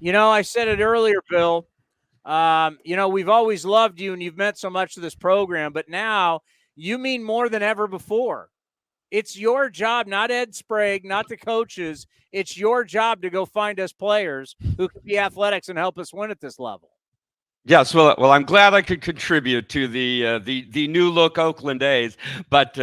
I said it earlier, Bill. We've always loved you and you've meant so much to this program, but now you mean more than ever before. It's your job, not Ed Sprague, not the coaches. It's your job to go find us players who can be athletics and help us win at this level. Yes, well, I'm glad I could contribute to the new look Oakland A's, but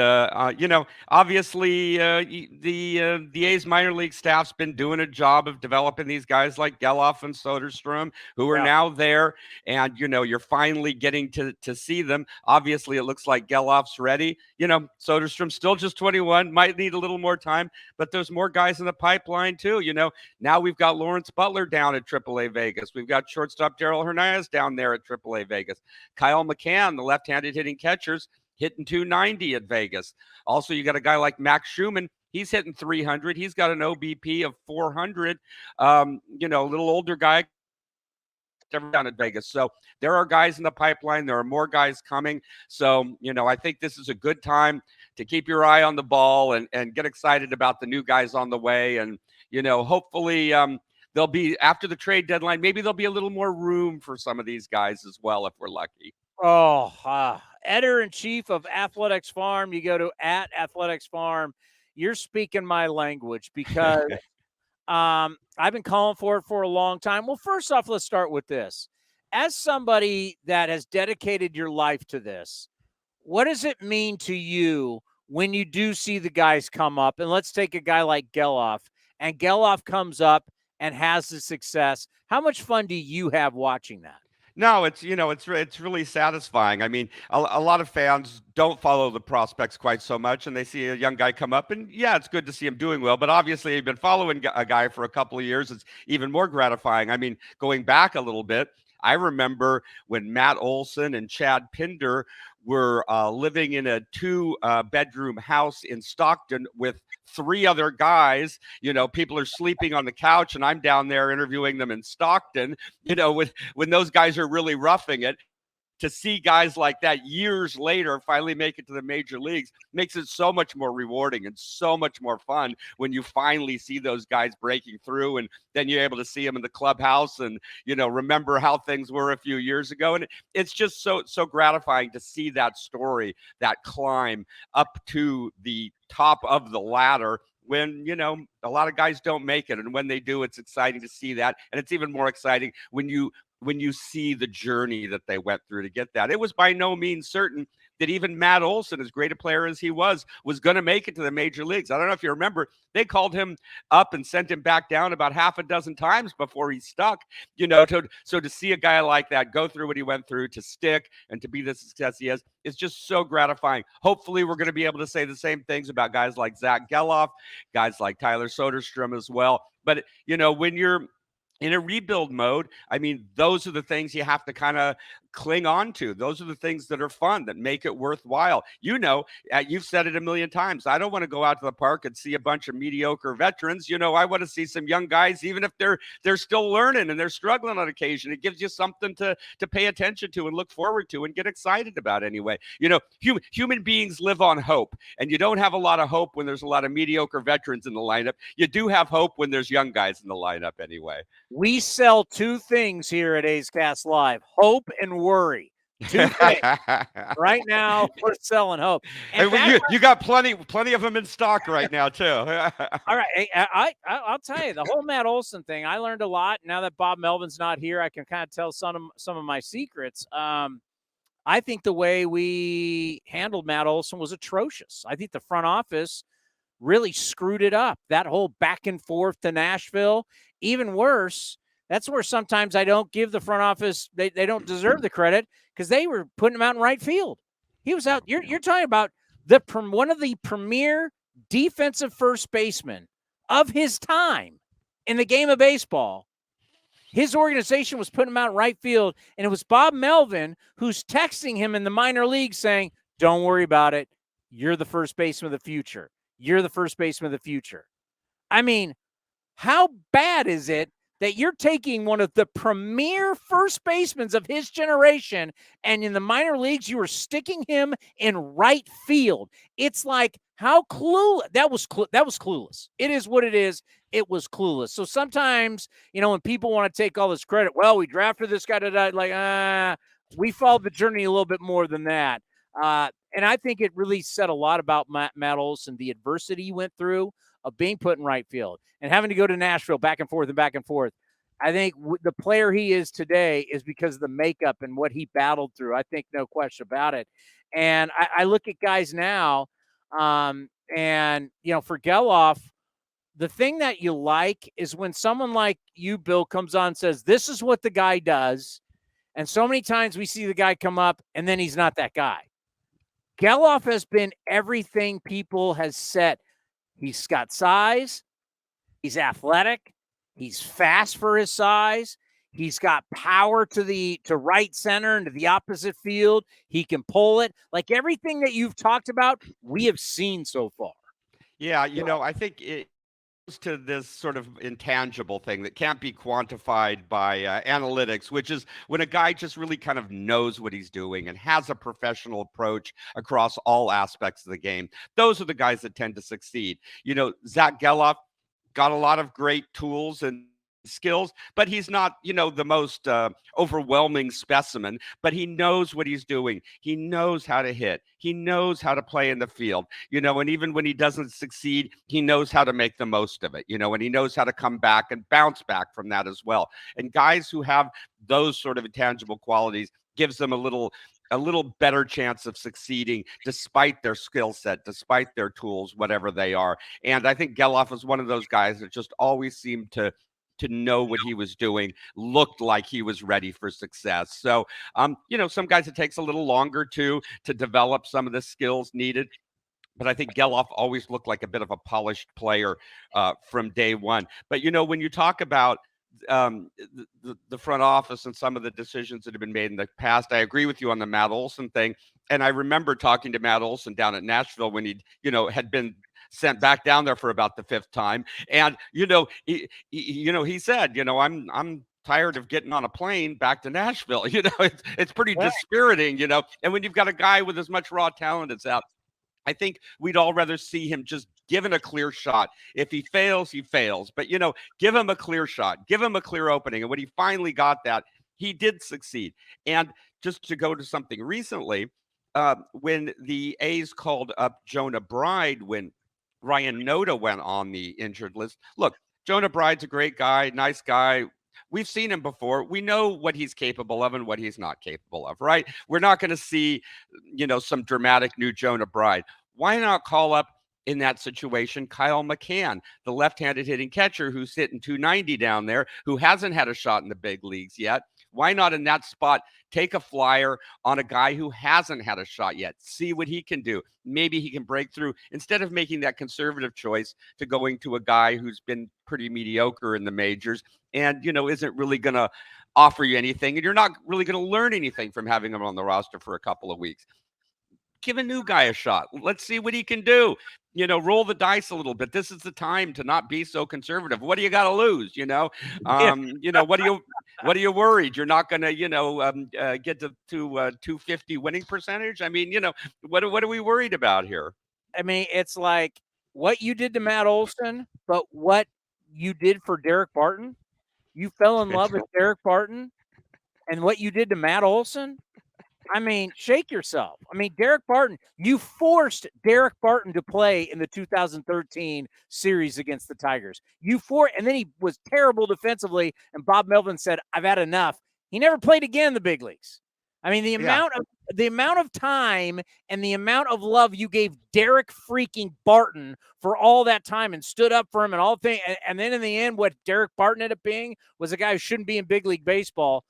obviously the A's minor league staff's been doing a job of developing these guys like Geloff and Soderstrom, who are Yeah. now there, and you're finally getting to see them. Obviously, it looks like Geloff's ready. Soderstrom's still just 21, might need a little more time, but there's more guys in the pipeline too. Now we've got Lawrence Butler down at AAA Vegas. We've got shortstop Darell Hernaiz down there at AAA Vegas. Kyle McCann, the left-handed hitting catchers, hitting 290 at Vegas. Also, you got a guy like Max Schumann. He's hitting 300. He's got an OBP of 400. A little older guy down at Vegas. So there are guys in the pipeline. There are more guys coming. So, I think this is a good time to keep your eye on the ball and get excited about the new guys on the way. And, hopefully there'll be, after the trade deadline, maybe there'll be a little more room for some of these guys as well if we're lucky. Oh, editor-in-chief of Athletics Farm. You go to @Athletics Farm. You're speaking my language because I've been calling for it for a long time. Well, first off, let's start with this. As somebody that has dedicated your life to this, what does it mean to you when you do see the guys come up? And let's take a guy like Geloff, and Geloff comes up and has the success. How much fun do you have watching that? No, it's really satisfying. I mean, a lot of fans don't follow the prospects quite so much, and they see a young guy come up, and yeah, it's good to see him doing well. But obviously, you've been following a guy for a couple of years. It's even more gratifying. I mean, going back a little bit, I remember when Matt Olson and Chad Pinder were living in a two-bedroom house in Stockton with three other guys. People are sleeping on the couch, and I'm down there interviewing them in Stockton. When those guys are really roughing it, to see guys like that years later finally make it to the major leagues makes it so much more rewarding and so much more fun when you finally see those guys breaking through, and then you're able to see them in the clubhouse and remember how things were a few years ago. And it's just so gratifying to see that story, that climb up to the top of the ladder when a lot of guys don't make it, and when they do, it's exciting to see that. And it's even more exciting when you see the journey that they went through to get that. It was by no means certain that even Matt Olson, as great a player as he was going to make it to the major leagues. I don't know if you remember, they called him up and sent him back down about half a dozen times before he stuck. So to see a guy like that go through what he went through, to stick and to be the success he has, is just so gratifying. Hopefully we're going to be able to say the same things about guys like Zach Geloff, guys like Tyler Soderstrom as well. But when you're in a rebuild mode, I mean, those are the things you have to kind of cling on to. Those are the things that are fun, that make it worthwhile. You've said it a million times. I don't want to go out to the park and see a bunch of mediocre veterans. I want to see some young guys, even if they're still learning and they're struggling on occasion. It gives you something to pay attention to and look forward to and get excited about anyway. Human beings live on hope, and you don't have a lot of hope when there's a lot of mediocre veterans in the lineup. You do have hope when there's young guys in the lineup anyway. We sell two things here at A's Cast Live: hope and worry. Two things. Right now, we're selling hope. And you got plenty of them in stock right now, too. All right. Hey, I'll tell you, the whole Matt Olson thing, I learned a lot. Now that Bob Melvin's not here, I can kind of tell some of my secrets. I think the way we handled Matt Olson was atrocious. I think the front office really screwed it up. That whole back and forth to Nashville, even worse. That's where sometimes I don't give the front office, they don't deserve the credit, because they were putting him out in right field. He was out. You're talking about one of the premier defensive first basemen of his time in the game of baseball. His organization was putting him out in right field, and it was Bob Melvin who's texting him in the minor leagues saying, "Don't worry about it. You're the first baseman of the future. You're the first baseman of the future." I mean, how bad is it that you're taking one of the premier first basemen of his generation, and in the minor leagues, you are sticking him in right field? It's like How clueless that was. That was clueless. It is what it is. It was clueless. So sometimes, when people want to take all this credit, well, we drafted this guy to like, we followed the journey a little bit more than that. And I think it really said a lot about Matt Olson, the adversity he went through of being put in right field and having to go to Nashville back and forth and back and forth. I think the player he is today is because of the makeup and what he battled through. I think no question about it. And I look at guys now, and for Geloff, the thing that you like is when someone like you, Bill, comes on and says, this is what the guy does. And so many times we see the guy come up and then he's not that guy. Geloff has been everything people has said. He's got size. He's athletic. He's fast for his size. He's got power to right center and to the opposite field. He can pull it. Like everything that you've talked about, we have seen so far. Yeah, I think it goes to this sort of intangible thing that can't be quantified by analytics, which is when a guy just really kind of knows what he's doing and has a professional approach across all aspects of the game. Those are the guys that tend to succeed. Zach Geloff got a lot of great tools and skills, but he's not, the most overwhelming specimen, but he knows what he's doing. He knows how to hit. He knows how to play in the field, and even when he doesn't succeed, he knows how to make the most of it, and he knows how to come back and bounce back from that as well. And guys who have those sort of intangible qualities gives them a little better chance of succeeding despite their skill set, despite their tools, whatever they are. And I think Geloff was one of those guys that just always seemed to know what he was doing, looked like he was ready for success. So, some guys it takes a little longer to develop some of the skills needed. But I think Geloff always looked like a bit of a polished player from day one. But, when you talk about the front office and some of the decisions that have been made in the past, I agree with you on the Matt Olson thing. And I remember talking to Matt Olson down at Nashville when he, had been sent back down there for about the fifth time. And, he said, I'm tired of getting on a plane back to Nashville. It's pretty dispiriting, and when you've got a guy with as much raw talent as that, I think we'd all rather see him just given a clear shot. If he fails, he fails. But, give him a clear shot, give him a clear opening. And when he finally got that, he did succeed. And just to go to something recently, when the A's called up Jonah Bride, when Ryan Noda went on the injured list. Look, Jonah Bride's a great guy, nice guy. We've seen him before. We know what he's capable of and what he's not capable of, right? We're not going to see, some dramatic new Jonah Bride. Why not call up in that situation Kyle McCann, the left-handed hitting catcher who's hitting 290 down there, who hasn't had a shot in the big leagues yet? Why not in that spot take a flyer on a guy who hasn't had a shot yet, see what he can do? Maybe he can break through instead of making that conservative choice to going to a guy who's been pretty mediocre in the majors and, isn't really going to offer you anything. And you're not really going to learn anything from having him on the roster for a couple of weeks. Give a new guy a shot. Let's see what he can do. Roll the dice a little bit. This is the time to not be so conservative. What do you got to lose? What are you worried? You're not going to, get to 250 winning percentage. I mean, what are we worried about here? I mean, it's like what you did to Matt Olson, but what you did for Derek Barton. You fell in love with Derek Barton, and what you did to Matt Olson. I mean, shake yourself. I mean, Derek Barton, you forced Derek Barton to play in the 2013 series against the Tigers. And then he was terrible defensively, and Bob Melvin said, I've had enough. He never played again in the big leagues. I mean, the amount of time and the amount of love you gave Derek freaking Barton for all that time and stood up for him and all things. And then in the end, what Derek Barton ended up being was a guy who shouldn't be in big league baseball.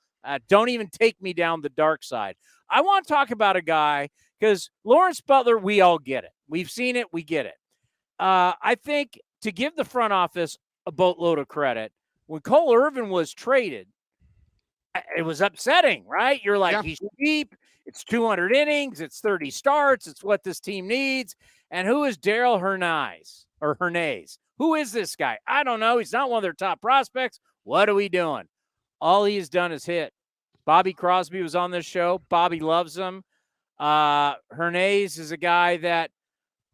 Don't even take me down the dark side. I want to talk about a guy because Lawrence Butler, we all get it. We've seen it. We get it. I think to give the front office a boatload of credit, when Cole Irvin was traded, it was upsetting, right? You're like, He's cheap. It's 200 innings. It's 30 starts. It's what this team needs. And who is Darell Hernaiz? Who is this guy? I don't know. He's not one of their top prospects. What are we doing? All he has done is hit. Bobby Crosby was on this show. Bobby loves him. Hernaiz is a guy that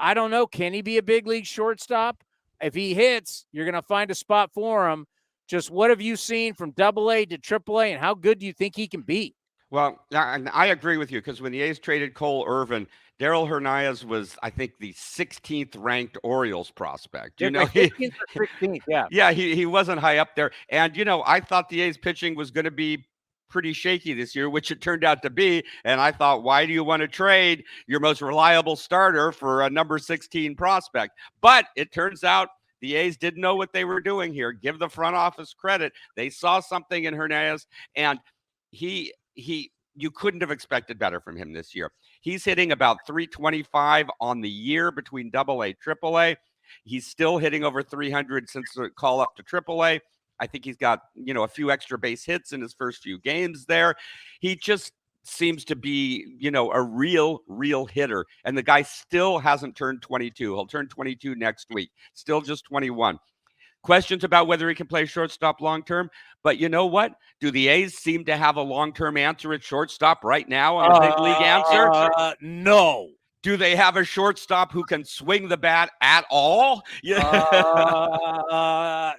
I don't know. Can he be a big league shortstop? If he hits, you're going to find a spot for him. Just what have you seen from AA to AAA, and how good do you think he can be? Well, and I agree with you because when the A's traded Cole Irvin, Darell Hernaiz was, I think, the 16th ranked Orioles prospect. It's like 15th or 16th, yeah. Yeah, he wasn't high up there. And, I thought the A's pitching was going to be pretty shaky this year, which it turned out to be. And I thought, why do you want to trade your most reliable starter for a number 16 prospect? But it turns out the A's didn't know what they were doing here. Give the front office credit. They saw something in Hernaiz, and you couldn't have expected better from him this year. He's hitting about 325 on the year between AA, AAA. He's still hitting over 300 since the call up to AAA. I think he's got, a few extra base hits in his first few games there. He just seems to be, a real hitter. And the guy still hasn't turned 22. He'll turn 22 next week. Still just 21. Questions about whether he can play shortstop long-term. But you know what? Do the A's seem to have a long-term answer at shortstop right now on a big league answer? No. Do they have a shortstop who can swing the bat at all?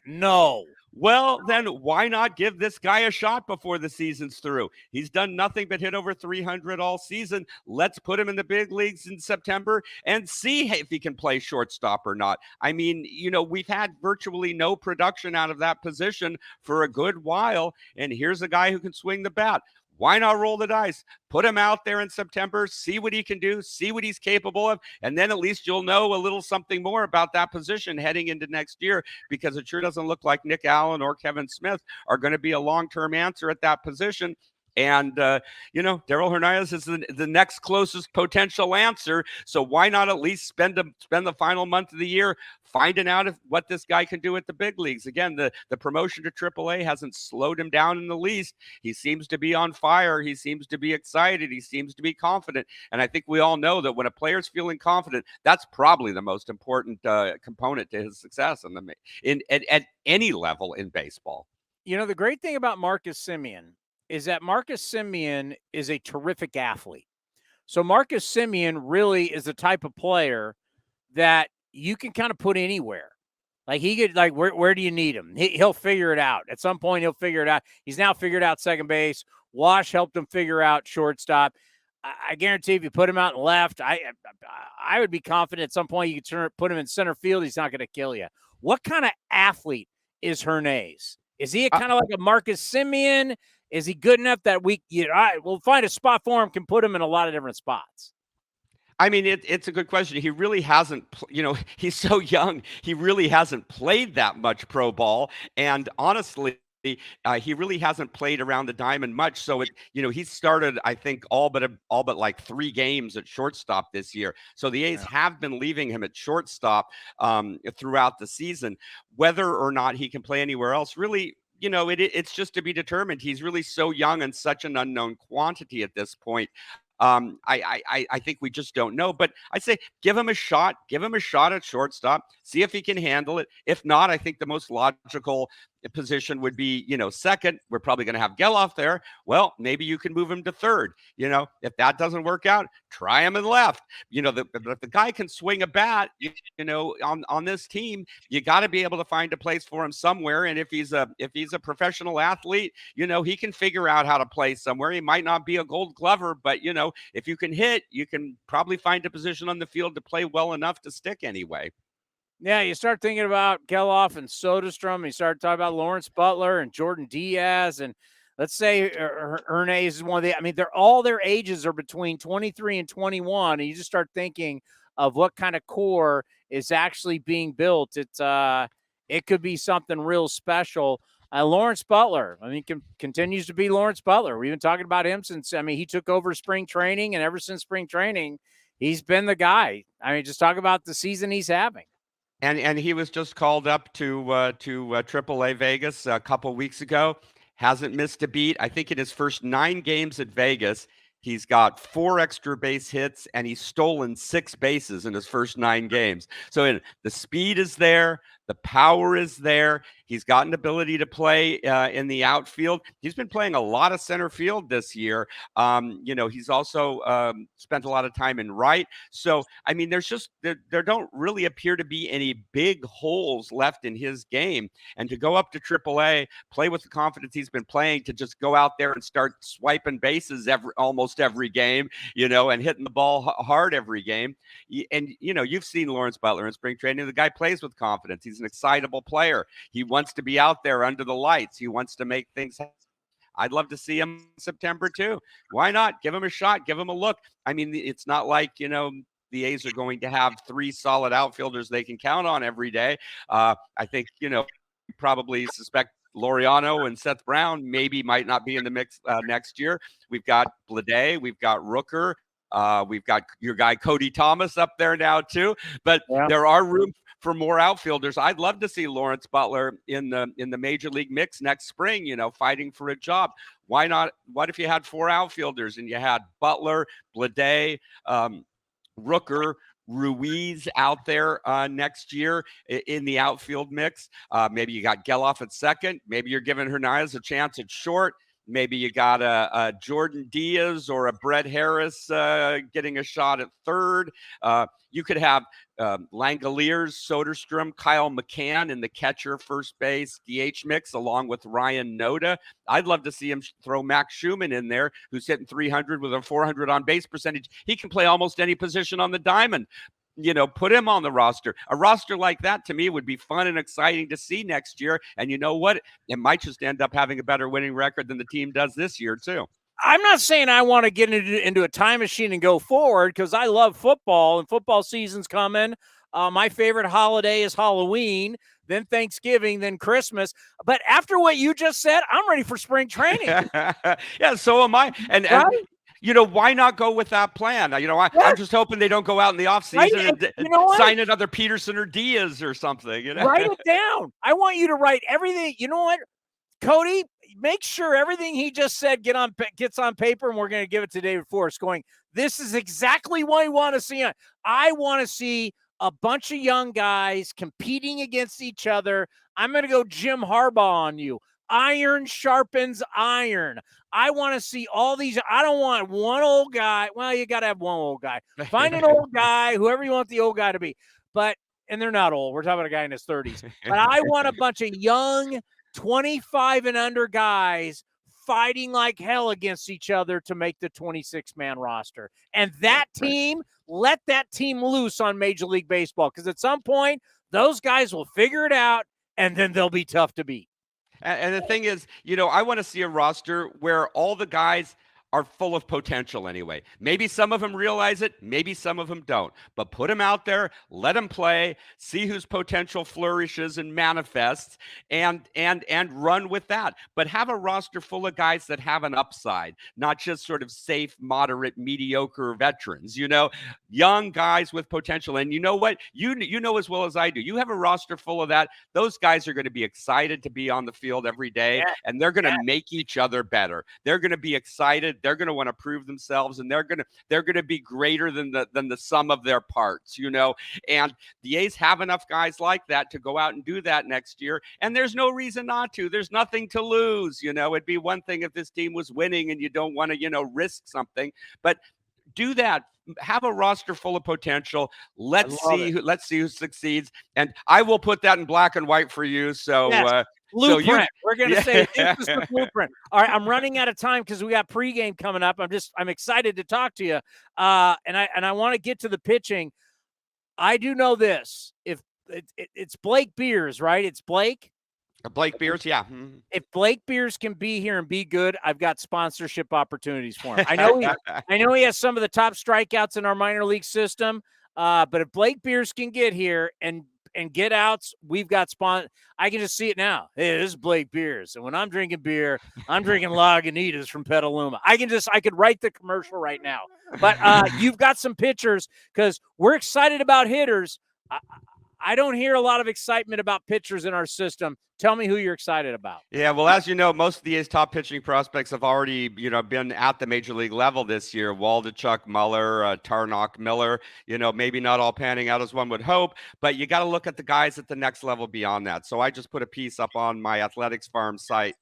No. Well, then why not give this guy a shot before the season's through? He's done nothing but hit over 300 all season. Let's put him in the big leagues in September and see if he can play shortstop or not. I mean, we've had virtually no production out of that position for a good while, and here's a guy who can swing the bat. Why not roll the dice? Put him out there in September, see what he can do, see what he's capable of, and then at least you'll know a little something more about that position heading into next year, because it sure doesn't look like Nick Allen or Kevin Smith are going to be a long-term answer at that position. And, Darell Hernaiz is the next closest potential answer. So why not at least spend the final month of the year finding out what this guy can do at the big leagues? Again, the promotion to AAA hasn't slowed him down in the least. He seems to be on fire. He seems to be excited. He seems to be confident. And I think we all know that when a player's feeling confident, that's probably the most important component to his success at any level in baseball. The great thing about Marcus Semien is that Marcus Semien is a terrific athlete. So Marcus Semien really is the type of player that you can kind of put anywhere. Like he could, where do you need him? He'll figure it out. At some point, he'll figure it out. He's now figured out second base. Wash helped him figure out shortstop. I guarantee if you put him out in left, I would be confident at some point you could put him in center field. He's not going to kill you. What kind of athlete is Hernaiz? Is he kind of like a Marcus Semien? Is he good enough that we'll find a spot for him, can put him in a lot of different spots? I mean, it's a good question. He really hasn't, he's so young. He really hasn't played that much pro ball. And honestly, he really hasn't played around the diamond much. So he's started, I think, all but like 3 games at shortstop this year. So the A's have been leaving him at shortstop throughout the season. Whether or not he can play anywhere else, really, it's just to be determined. He's really so young and such an unknown quantity at this point. I think we just don't know, but I say give him a shot at shortstop, see if he can handle it. If not, I think the most logical position would be, second. We're probably going to have Geloff there. Well, maybe you can move him to third. If that doesn't work out, try him in left. If the guy can swing a bat, on this team, you got to be able to find a place for him somewhere. And if he's a professional athlete, he can figure out how to play somewhere. He might not be a Gold Glover, but if you can hit, you can probably find a position on the field to play well enough to stick anyway. Yeah, you start thinking about Geloff and Soderstrom. You start talking about Lawrence Butler and Jordan Diaz, and let's say Hernaiz is one of the. I mean, all their ages are between 23 and 21, and you just start thinking of what kind of core is actually being built. It could be something real special. Lawrence Butler, continues to be Lawrence Butler. We've been talking about him since. He took over spring training, and ever since spring training, he's been the guy. Just talk about the season he's having. And he was just called up to AAA Vegas a couple weeks ago. Hasn't missed a beat. I think in his first 9 games at Vegas, he's got 4 extra base hits, and he's stolen 6 bases in his first 9 games. So the speed is there, the power is there. He's got an ability to play in the outfield. He's been playing a lot of center field this year. He's also spent a lot of time in right. So, I mean, there don't really appear to be any big holes left in his game. And to go up to AAA, play with the confidence he's been playing, to just go out there and start swiping bases almost every game, and hitting the ball hard every game. And, you've seen Lawrence Butler in spring training. The guy plays with confidence. He's an excitable player. He wants to be out there under the lights. He wants to make things happen. I'd love to see him in September too. Why not? Give him a shot. Give him a look. I mean, it's not like, the A's are going to have 3 solid outfielders they can count on every day. I think, probably suspect Laureano and Seth Brown might not be in the mix next year. We've got Bleday. We've got Rooker. We've got your guy Cody Thomas up there now too. But there are room for more outfielders. I'd love to see Lawrence Butler in the major league mix next spring, fighting for a job. Why not? What if you had 4 outfielders and you had Butler, Bleday, Rooker, Ruiz out there next year in the outfield mix? Maybe you got Geloff at second. Maybe you're giving Hernaiz a chance at short. Maybe you got a Jordan Diaz or a Brett Harris getting a shot at third. You could have Langoliers, Soderstrom, Kyle McCann in the catcher, first base, DH mix, along with Ryan Noda. I'd love to see him throw Max Schumann in there, who's hitting 300 with a 400 on base percentage. He can play almost any position on the diamond. Put him on the roster. A roster like that, to me, would be fun and exciting to see next year. And you know what? It might just end up having a better winning record than the team does this year, too. I'm not saying I want to get into a time machine and go forward, because I love football and football season's coming. My favorite holiday is Halloween, then Thanksgiving, then Christmas. But after what you just said, I'm ready for spring training. Yeah, so am I. And why not go with that plan? I'm just hoping they don't go out in the offseason and sign another Peterson or Diaz or something. Write it down. I want you to write everything. You know what, Cody? Make sure everything he just said gets on paper, and we're going to give it to David Forrest going, this is exactly what I want to see. I want to see a bunch of young guys competing against each other. I'm going to go Jim Harbaugh on you. Iron sharpens iron. I want to see all these. I don't want one old guy. Well, you got to have one old guy. Find an old guy, whoever you want the old guy to be. And they're not old. We're talking about a guy in his 30s. But I want a bunch of young 25 and under guys fighting like hell against each other to make the 26-man roster. And that team, let that team loose on Major League Baseball, because at some point, those guys will figure it out, and then they'll be tough to beat. And the thing is, I want to see a roster where all the guys are full of potential anyway. Maybe some of them realize it, maybe some of them don't. But put them out there, let them play, see whose potential flourishes and manifests, and run with that. But have a roster full of guys that have an upside, not just sort of safe, moderate, mediocre veterans. Young guys with potential. And you know what? You know as well as I do. You have a roster full of that. Those guys are going to be excited to be on the field every day, and they're going to make each other better. They're going to be excited. They're going to want to prove themselves, and they're going to be greater than the sum of their parts, And the A's have enough guys like that to go out and do that next year, and there's no reason not to. There's nothing to lose. It'd be one thing if this team was winning and you don't want to, risk something, but do that. Have a roster full of potential. Let's see who succeeds, and I will put that in black and white for you. So. Yes. Blueprint. We're going to say this is the blueprint. All right, I'm running out of time because we got pregame coming up. I'm excited to talk to you, and I want to get to the pitching. I do know this. If it's Blake Beers, right? It's Blake. Blake Beers, yeah. If Blake Beers can be here and be good, I've got sponsorship opportunities for him. I know he has some of the top strikeouts in our minor league system, but if Blake Beers can get here and get outs, we've got I can just see it now. Hey, this is Blake Beers. And when I'm drinking beer, I'm drinking Lagunitas from Petaluma. I could write the commercial right now. But you've got some pitchers, because we're excited about hitters. I don't hear a lot of excitement about pitchers in our system. Tell me who you're excited about. Yeah, well, as you know, most of the A's top pitching prospects have already, been at the major league level this year. Waldichuk, Muller, Tarnock, Miller. Maybe not all panning out as one would hope, but you got to look at the guys at the next level beyond that. So I just put a piece up on my Athletics Farm site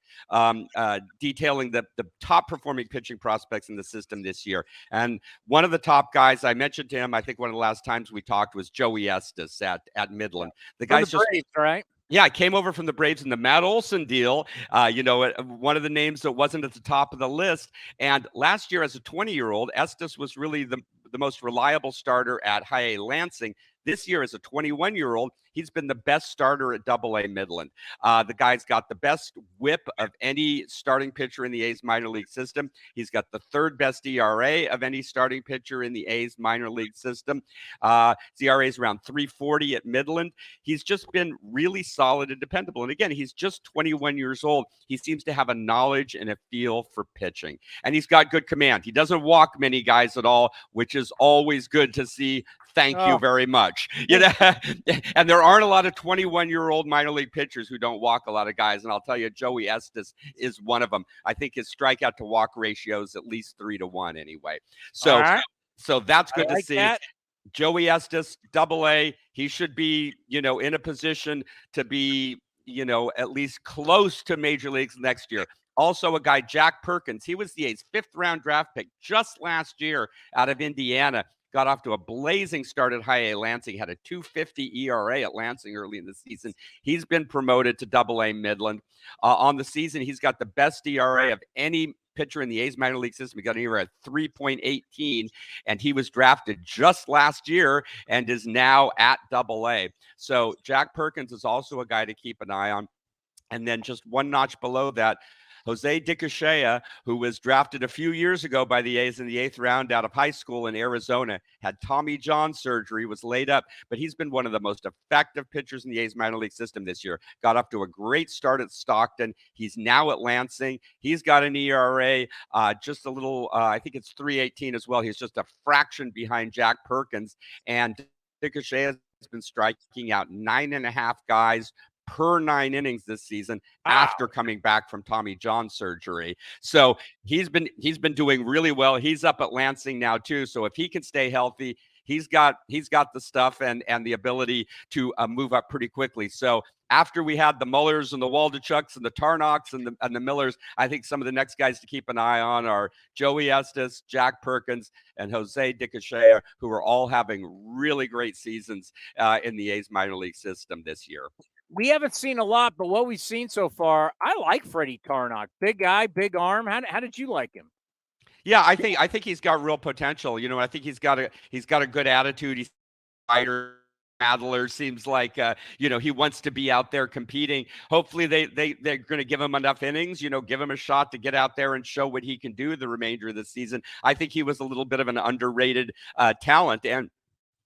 detailing the top performing pitching prospects in the system this year. And one of the top guys, I mentioned to him, I think one of the last times we talked was Joey Estes at Midland. The guy's just Braves, right? Yeah, I came over from the Braves in the Matt Olson deal. One of the names that wasn't at the top of the list. And last year, as a 20-year-old, Estes was really the most reliable starter at High A Lansing. This year, as a 21-year-old, he's been the best starter at Double A Midland. The guy's got the best whip of any starting pitcher in the A's minor league system. He's got the third best ERA of any starting pitcher in the A's minor league system. His ERA is around 3.40 at Midland. He's just been really solid and dependable. And again, he's just 21 years old. He seems to have a knowledge and a feel for pitching. And he's got good command. He doesn't walk many guys at all, which is always good to see. Thank you very much. And there aren't a lot of 21-year-old minor league pitchers who don't walk a lot of guys. And I'll tell you, Joey Estes is one of them. I think his strikeout to walk ratio is at least 3-1 anyway. So that's good to see. That. Joey Estes, Double A, he should be, in a position to be, at least close to major leagues next year. Also, a guy, Jack Perkins. He was the A's 5th-round draft pick just last year out of Indiana. Got off to a blazing start at High A Lansing, had a 2.50 ERA at Lansing early in the season. He's been promoted to Double A Midland. On the season, he's got the best ERA of any pitcher in the A's minor league system. He got an ERA at 3.18, and he was drafted just last year and is now at Double A. So Jack Perkins is also a guy to keep an eye on. And then just one notch below that, Jose Dicachea, who was drafted a few years ago by the A's in the 8th round out of high school in Arizona, had Tommy John surgery, was laid up, but he's been one of the most effective pitchers in the A's minor league system this year. Got up to a great start at Stockton. He's now at Lansing. He's got an ERA just a little, I think it's 3.18 as well. He's just a fraction behind Jack Perkins. And Dicachea has been striking out 9.5 guys per 9 innings this season after coming back from Tommy John surgery. So he's been doing really well. He's up at Lansing now too. So if he can stay healthy, he's got the stuff and the ability to move up pretty quickly. So after we had the Mullers and the Waldichuks and the Tarnocks and the Millers, I think some of the next guys to keep an eye on are Joey Estes, Jack Perkins, and Jose Dicachea, who are all having really great seasons in the A's minor league system this year. We haven't seen a lot, but what we've seen so far, I like Freddie Tarnock. Big guy, big arm. How did you like him? Yeah, I think he's got real potential. I think he's got a good attitude. He's a fighter. Adler seems like he wants to be out there competing. Hopefully they're going to give him enough innings, give him a shot to get out there and show what he can do the remainder of the season. I think he was a little bit of an underrated talent, and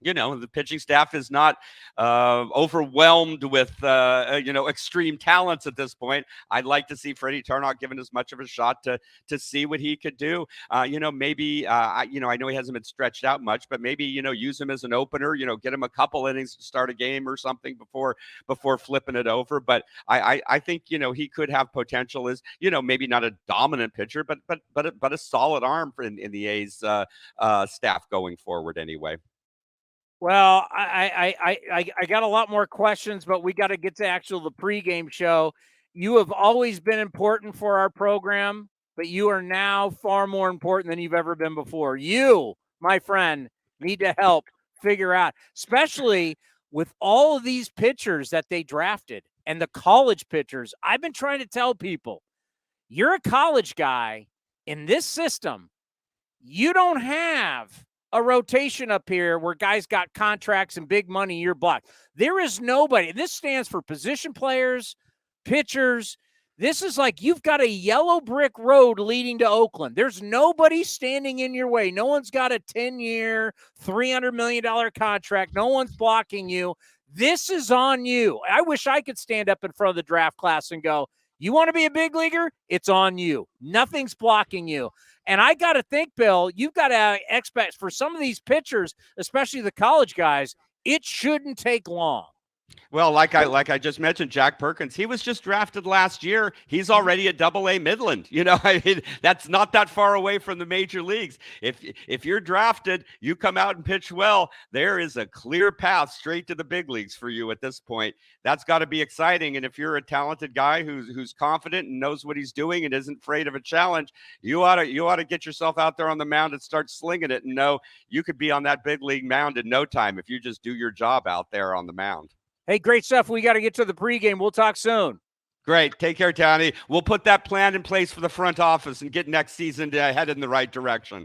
the pitching staff is not overwhelmed with, extreme talents at this point. I'd like to see Freddie Tarnock given as much of a shot to see what he could do. Maybe, I know he hasn't been stretched out much, but maybe, use him as an opener, get him a couple innings to start a game or something before flipping it over. But I think, he could have potential as, maybe not a dominant pitcher, but a solid arm in the A's staff going forward anyway. Well, I got a lot more questions, but we got to get to the pregame show. You have always been important for our program, but you are now far more important than you've ever been before. You, my friend, need to help figure out, especially with all of these pitchers that they drafted and the college pitchers. I've been trying to tell people, you're a college guy in this system. You don't have a rotation up here where guys got contracts and big money, you're blocked. There is nobody. This stands for position players, pitchers. This is like you've got a yellow brick road leading to Oakland. There's nobody standing in your way. No one's got a 10-year, $300 million contract. No one's blocking you. This is on you. I wish I could stand up in front of the draft class and go, you want to be a big leaguer? It's on you. Nothing's blocking you. And I got to think, Bill, you've got to expect for some of these pitchers, especially the college guys, it shouldn't take long. Well, like I just mentioned, Jack Perkins, he was just drafted last year. He's already at Double-A Midland. I mean, that's not that far away from the major leagues. If you're drafted, you come out and pitch well, there is a clear path straight to the big leagues for you at this point. That's got to be exciting. And if you're a talented guy who's confident and knows what he's doing and isn't afraid of a challenge, you ought to get yourself out there on the mound and start slinging it and know you could be on that big league mound in no time if you just do your job out there on the mound. Hey, great stuff. We got to get to the pregame. We'll talk soon. Great. Take care, Tony. We'll put that plan in place for the front office and get next season to head in the right direction.